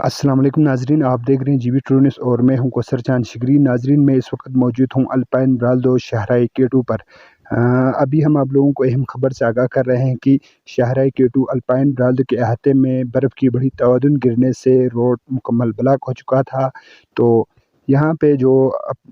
अस्सलाम वालेकुम नाजरीन, आप देख रहे हैं जीबी ट्रू न्यूज़ और मैं हूं कौसर चांद शिगरी। नाजरीन, मैं इस वक्त मौजूद हूं अल्पाइन ब्राल्दो शाहराह केटू पर। अभी हम आप लोगों को अहम खबर से आगाह कर रहे हैं कि शाहराह केटू अल्पाइन ब्राल्दो के अहाते में बर्फ़ की बड़ी तवादुन गिरने से रोड मुकम्मल ब्लॉक हो चुका था। तो यहाँ पे जो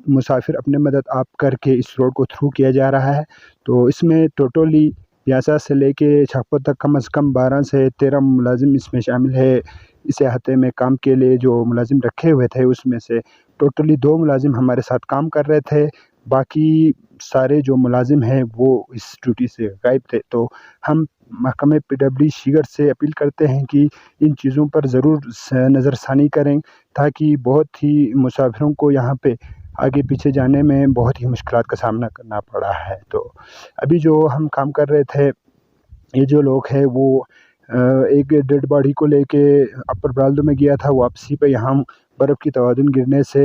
मुसाफिर अपने मदद आप करके इस रोड को थ्रू किया जा रहा है। तो इसमें टोटली ब्यासा से लेके छापो तक कम से कम 12 से 13 मुलाजिम इसमें शामिल है। इस अहाते में काम के लिए जो मुलाजिम रखे हुए थे उसमें से टोटली 2 मुलाजिम हमारे साथ काम कर रहे थे। बाकी सारे जो मुलाजिम हैं वो इस ड्यूटी से गायब थे। तो हम महकमे पीडब्ल्यूडी शिगर से अपील करते हैं कि इन चीज़ों पर ज़रूर नज़रसानी करें, ताकि बहुत ही मुसाफिरों को यहाँ पे आगे पीछे जाने में बहुत ही मुश्किलात का सामना करना पड़ा है। तो अभी जो हम काम कर रहे थे, ये जो लोग हैं वो एक डेड बॉडी को लेके अपर ब्राल्दो में गया था। वापसी पे यहाँ बर्फ़ की तवादुन गिरने से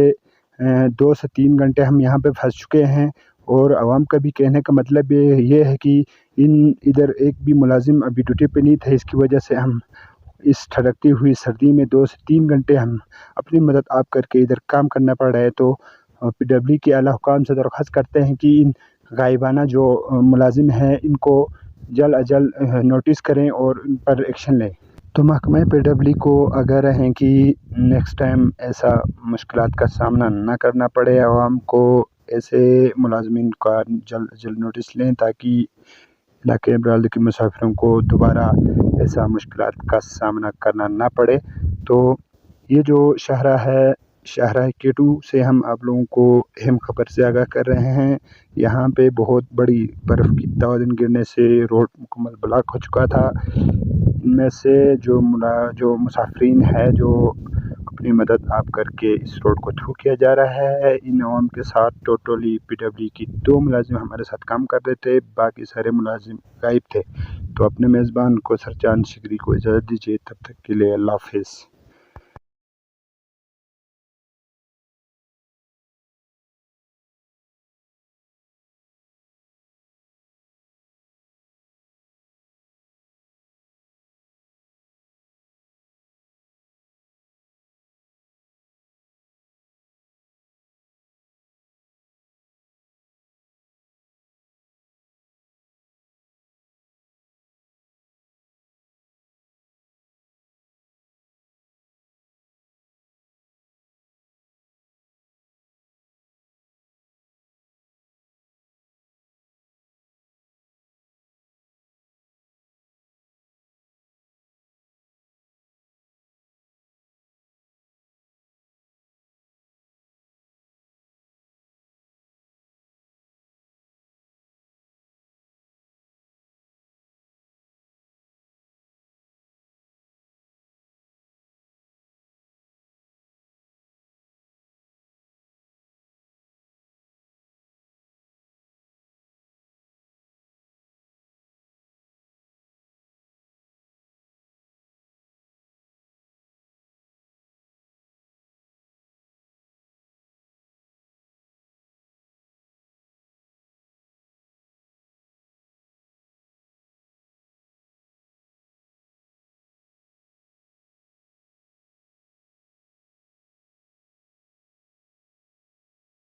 2 से 3 घंटे हम यहाँ पे फंस चुके हैं। और आवाम का भी कहने का मतलब ये है कि इधर एक भी मुलाजिम अभी ड्यूटी पे नहीं थे। इसकी वजह से हम इस ठड़कती हुई सर्दी में 2 से 3 घंटे हम अपनी मदद आप करके इधर काम करना पड़ रहा है। तो पीडब्ल्यूडी के आला हुकाम से दरख्वास्त करते हैं कि इन गायबाना जो मुलाजिम हैं इनको जल्द अज जल्द नोटिस करें और इन पर एक्शन लें। तो महकमा पीडब्ल्यूडी को आगाह रहें कि नेक्स्ट टाइम ऐसा मुश्किलात का सामना ना करना पड़े। आवाम को ऐसे मुलाजमीन का जल्द अज जल्द नोटिस लें, ताकि इलाके ब्राल्दो के मुसाफिरों को दोबारा ऐसा मुश्किलात का सामना करना ना पड़े। तो ये जो शाहराह केटू से हम आप लोगों को अहम खबर से आगाह कर रहे हैं। यहाँ पे बहुत बड़ी बर्फ़ की तवादुन गिरने से रोड मुकम्मल ब्लॉक हो चुका था। इनमें से जो मुसाफिरीन है जो अपनी मदद आप करके इस रोड को थ्रू किया जा रहा है, इन आवाम के साथ टोटली पीडब्ल्यूडी की 2 मुलाजिम हमारे साथ काम कर रहे थे, बाकी सारे मुलाजिम गायब थे। तो अपने मेज़बान कौसर चांद शिगरी को इजाज़त दीजिए, तब तक के लिए अल्लाह हाफ़िज़।